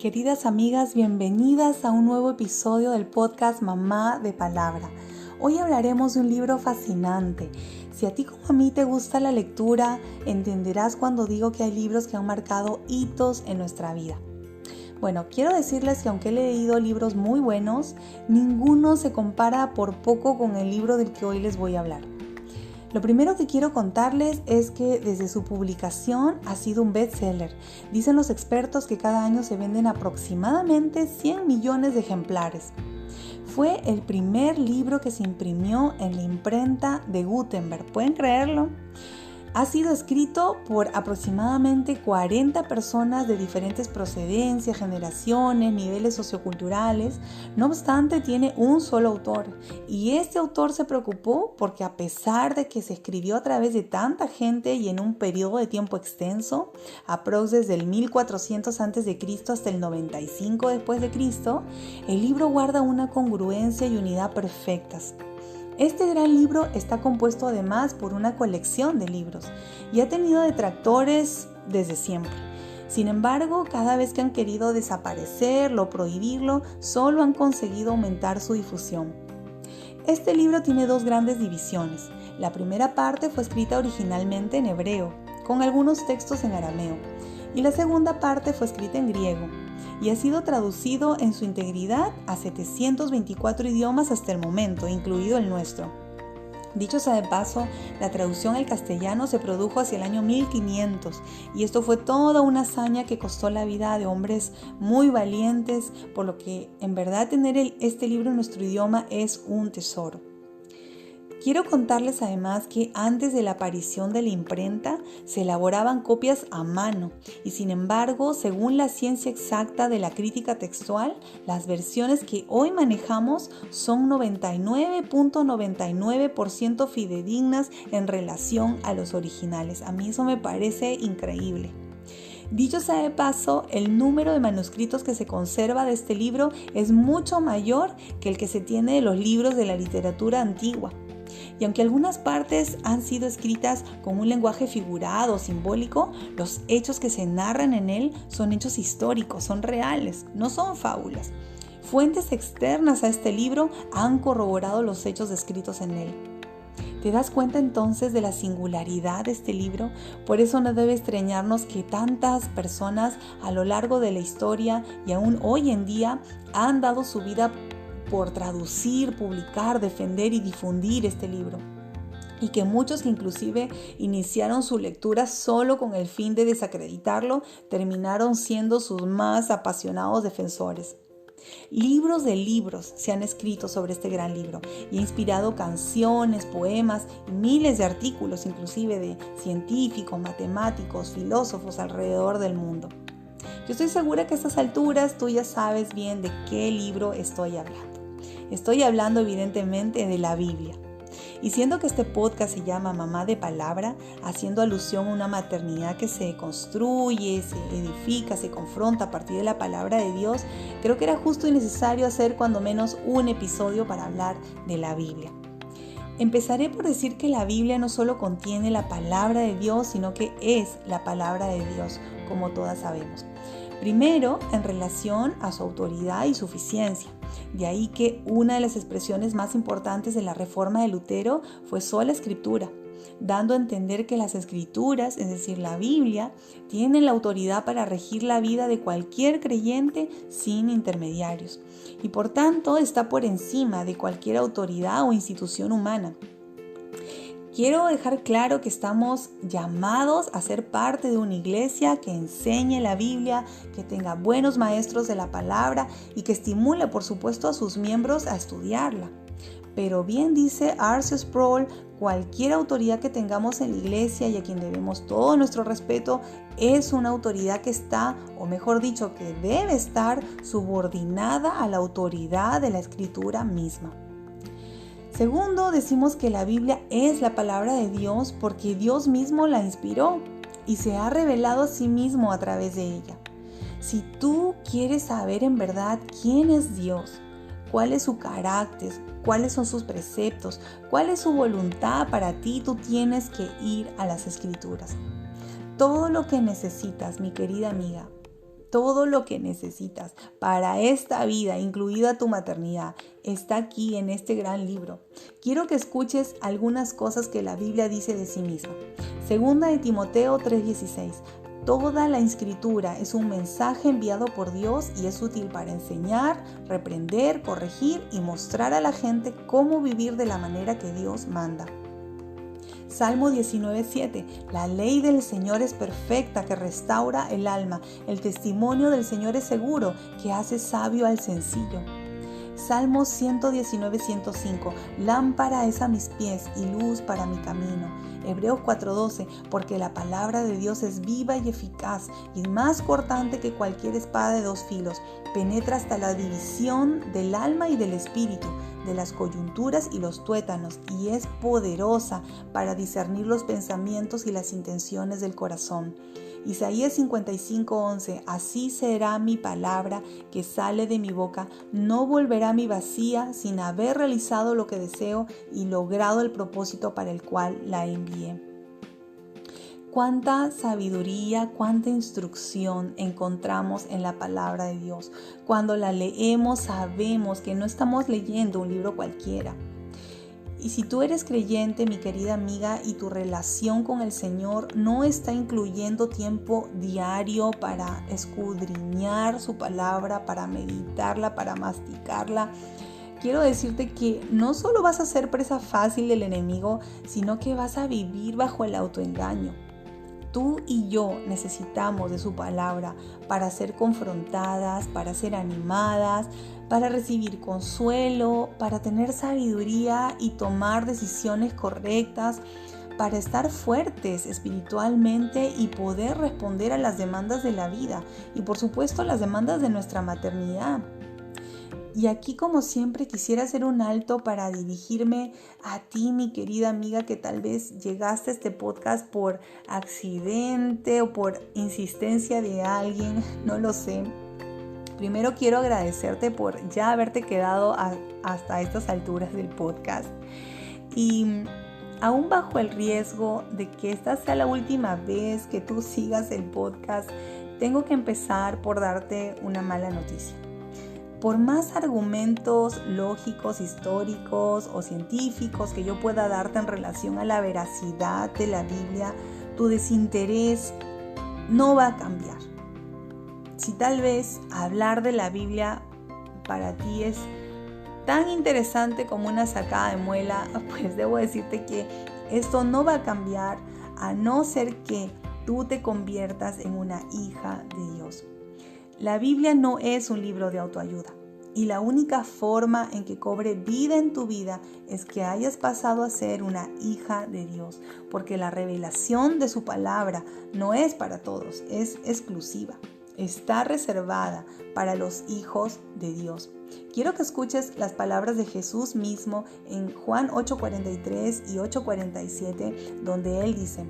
Queridas amigas, bienvenidas a un nuevo episodio del podcast Mamá de Palabra. Hoy hablaremos de un libro fascinante. Si a ti como a mí te gusta la lectura, entenderás cuando digo que hay libros que han marcado hitos en nuestra vida. Bueno, quiero decirles que aunque he leído libros muy buenos, ninguno se compara por poco con el libro del que hoy les voy a hablar. Lo primero que quiero contarles es que desde su publicación ha sido un bestseller. Dicen los expertos que cada año se venden aproximadamente 100 millones de ejemplares. Fue el primer libro que se imprimió en la imprenta de Gutenberg. ¿Pueden creerlo? Ha sido escrito por aproximadamente 40 personas de diferentes procedencias, generaciones, niveles socioculturales. No obstante, tiene un solo autor. Y este autor se preocupó porque a pesar de que se escribió a través de tanta gente y en un periodo de tiempo extenso, aprox desde el 1400 a.C. hasta el 95 después de Cristo, el libro guarda una congruencia y unidad perfectas. Este gran libro está compuesto además por una colección de libros y ha tenido detractores desde siempre. Sin embargo, cada vez que han querido desaparecerlo o prohibirlo, solo han conseguido aumentar su difusión. Este libro tiene dos grandes divisiones. La primera parte fue escrita originalmente en hebreo, con algunos textos en arameo, y la segunda parte fue escrita en griego y ha sido traducido en su integridad a 724 idiomas hasta el momento, incluido el nuestro. Dicho sea de paso, la traducción al castellano se produjo hacia el año 1500 y esto fue toda una hazaña que costó la vida de hombres muy valientes, por lo que en verdad tener este libro en nuestro idioma es un tesoro. Quiero contarles además que antes de la aparición de la imprenta se elaboraban copias a mano y sin embargo, según la ciencia exacta de la crítica textual, las versiones que hoy manejamos son 99.99% fidedignas en relación a los originales. A mí eso me parece increíble. Dicho sea de paso, el número de manuscritos que se conserva de este libro es mucho mayor que el que se tiene de los libros de la literatura antigua. Y aunque algunas partes han sido escritas con un lenguaje figurado o simbólico, los hechos que se narran en él son hechos históricos, son reales, no son fábulas. Fuentes externas a este libro han corroborado los hechos descritos en él. ¿Te das cuenta entonces de la singularidad de este libro? Por eso no debe extrañarnos que tantas personas a lo largo de la historia y aún hoy en día han dado su vida por traducir, publicar, defender y difundir este libro. Y que muchos que inclusive iniciaron su lectura solo con el fin de desacreditarlo, terminaron siendo sus más apasionados defensores. Libros de libros se han escrito sobre este gran libro y ha inspirado canciones, poemas y miles de artículos, inclusive de científicos, matemáticos, filósofos alrededor del mundo. Yo estoy segura que a estas alturas tú ya sabes bien de qué libro estoy hablando. Estoy hablando evidentemente de la Biblia. Y siendo que este podcast se llama Mamá de Palabra, haciendo alusión a una maternidad que se construye, se edifica, se confronta a partir de la palabra de Dios, creo que era justo y necesario hacer cuando menos un episodio para hablar de la Biblia. Empezaré por decir que la Biblia no solo contiene la palabra de Dios, sino que es la palabra de Dios, como todas sabemos. Primero, en relación a su autoridad y suficiencia. De ahí que una de las expresiones más importantes de la reforma de Lutero fue sola escritura, dando a entender que las escrituras, es decir, la Biblia, tienen la autoridad para regir la vida de cualquier creyente sin intermediarios y por tanto está por encima de cualquier autoridad o institución humana. Quiero dejar claro que estamos llamados a ser parte de una iglesia que enseñe la Biblia, que tenga buenos maestros de la palabra y que estimule, por supuesto, a sus miembros a estudiarla. Pero bien dice R.C. Sproul, cualquier autoridad que tengamos en la iglesia y a quien debemos todo nuestro respeto es una autoridad que está, o mejor dicho, que debe estar subordinada a la autoridad de la Escritura misma. Segundo, decimos que la Biblia es la palabra de Dios porque Dios mismo la inspiró y se ha revelado a sí mismo a través de ella. Si tú quieres saber en verdad quién es Dios, cuál es su carácter, cuáles son sus preceptos, cuál es su voluntad para ti, tú tienes que ir a las Escrituras. Todo lo que necesitas, mi querida amiga, Todo lo que necesitas para esta vida, incluida tu maternidad, está aquí en este gran libro. Quiero que escuches algunas cosas que la Biblia dice de sí misma. Segunda de Timoteo 3:16. Toda la escritura es un mensaje enviado por Dios y es útil para enseñar, reprender, corregir y mostrar a la gente cómo vivir de la manera que Dios manda. Salmo 19:7. La ley del Señor es perfecta, que restaura el alma. El testimonio del Señor es seguro, que hace sabio al sencillo. Salmo 119:105. Lámpara es a mis pies y luz para mi camino. Hebreos 4:12. Porque la palabra de Dios es viva y eficaz y más cortante que cualquier espada de dos filos. Penetra hasta la división del alma y del espíritu, de las coyunturas y los tuétanos, y es poderosa para discernir los pensamientos y las intenciones del corazón. Isaías 55:11. Así será mi palabra que sale de mi boca, no volverá a mí vacía, sin haber realizado lo que deseo y logrado el propósito para el cual la envié. Cuánta sabiduría, cuánta instrucción encontramos en la palabra de Dios. Cuando la leemos sabemos que no estamos leyendo un libro cualquiera. Y si tú eres creyente, mi querida amiga, y tu relación con el Señor no está incluyendo tiempo diario para escudriñar su palabra, para meditarla, para masticarla, quiero decirte que no solo vas a ser presa fácil del enemigo, sino que vas a vivir bajo el autoengaño. Tú y yo necesitamos de su palabra para ser confrontadas, para ser animadas, para recibir consuelo, para tener sabiduría y tomar decisiones correctas, para estar fuertes espiritualmente y poder responder a las demandas de la vida y por supuesto las demandas de nuestra maternidad. Y aquí, como siempre, quisiera hacer un alto para dirigirme a ti, mi querida amiga, que tal vez llegaste a este podcast por accidente o por insistencia de alguien, no lo sé. Primero quiero agradecerte por ya haberte quedado hasta estas alturas del podcast. Y aún bajo el riesgo de que esta sea la última vez que tú sigas el podcast, tengo que empezar por darte una mala noticia. Por más argumentos lógicos, históricos o científicos que yo pueda darte en relación a la veracidad de la Biblia, tu desinterés no va a cambiar. Si tal vez hablar de la Biblia para ti es tan interesante como una sacada de muela, pues debo decirte que esto no va a cambiar a no ser que tú te conviertas en una hija de Dios. La Biblia no es un libro de autoayuda y la única forma en que cobre vida en tu vida es que hayas pasado a ser una hija de Dios, porque la revelación de su palabra no es para todos, es exclusiva, está reservada para los hijos de Dios. Quiero que escuches las palabras de Jesús mismo en Juan 8:43 y 8:47, donde Él dice: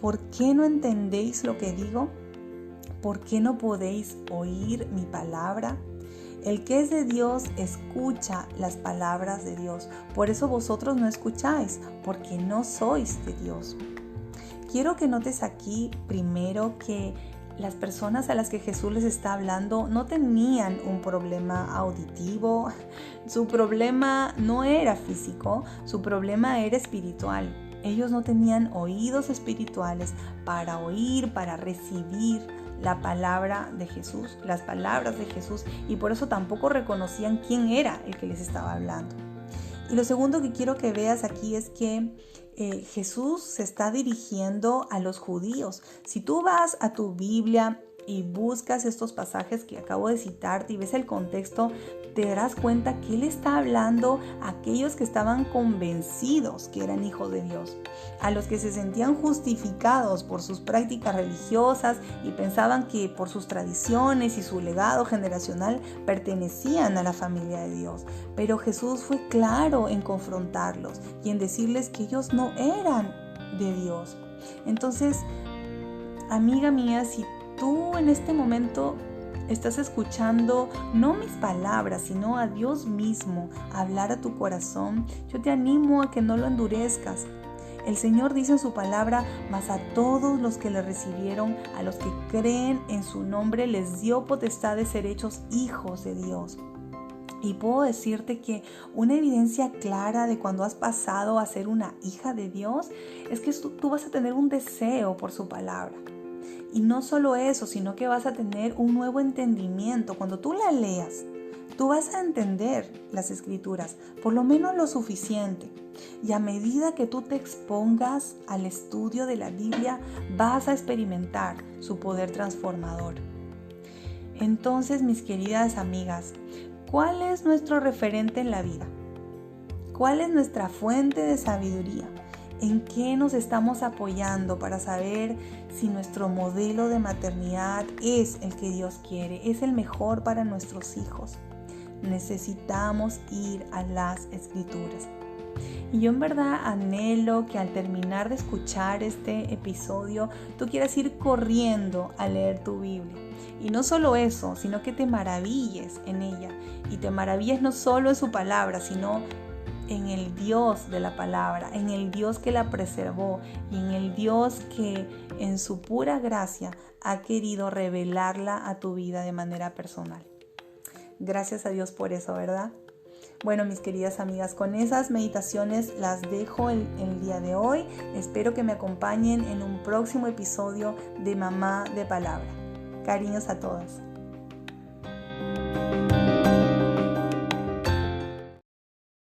¿por qué no entendéis lo que digo? ¿Por qué no podéis oír mi palabra? El que es de Dios escucha las palabras de Dios. Por eso vosotros no escucháis, porque no sois de Dios. Quiero que notes aquí primero que las personas a las que Jesús les está hablando no tenían un problema auditivo. Su problema no era físico, su problema era espiritual. Ellos no tenían oídos espirituales para oír, para recibir la palabra de Jesús, las palabras de Jesús, y por eso tampoco reconocían quién era el que les estaba hablando. Y lo segundo que quiero que veas aquí es que Jesús se está dirigiendo a los judíos. Si tú vas a tu Biblia y buscas estos pasajes que acabo de citarte y ves el contexto, te darás cuenta que Él está hablando a aquellos que estaban convencidos que eran hijos de Dios, a los que se sentían justificados por sus prácticas religiosas y pensaban que por sus tradiciones y su legado generacional pertenecían a la familia de Dios. Pero Jesús fue claro en confrontarlos y en decirles que ellos no eran de Dios. Entonces, amiga mía, si tú en este momento estás escuchando no mis palabras, sino a Dios mismo hablar a tu corazón, yo te animo a que no lo endurezcas El Señor dice en su palabra: mas a todos los que le recibieron, a los que creen en su nombre, les dio potestad de ser hechos hijos de Dios. Y puedo decirte que una evidencia clara de cuando has pasado a ser una hija de Dios es que tú vas a tener un deseo por su palabra. Y no solo eso, sino que vas a tener un nuevo entendimiento. Cuando tú la leas, tú vas a entender las Escrituras, por lo menos lo suficiente. Y a medida que tú te expongas al estudio de la Biblia, vas a experimentar su poder transformador. Entonces, mis queridas amigas, ¿cuál es nuestro referente en la vida? ¿Cuál es nuestra fuente de sabiduría? ¿En qué nos estamos apoyando para saber si nuestro modelo de maternidad es el que Dios quiere, es el mejor para nuestros hijos? Necesitamos ir a las Escrituras. Y yo en verdad anhelo que al terminar de escuchar este episodio, tú quieras ir corriendo a leer tu Biblia. Y no solo eso, sino que te maravilles en ella. Y te maravilles no solo en su palabra, sino en el Dios de la palabra, en el Dios que la preservó y en el Dios que en su pura gracia ha querido revelarla a tu vida de manera personal. Gracias a Dios por eso, ¿verdad? Bueno, mis queridas amigas, con esas meditaciones las dejo el día de hoy. Espero que me acompañen en un próximo episodio de Mamá de Palabra. Cariños a todas.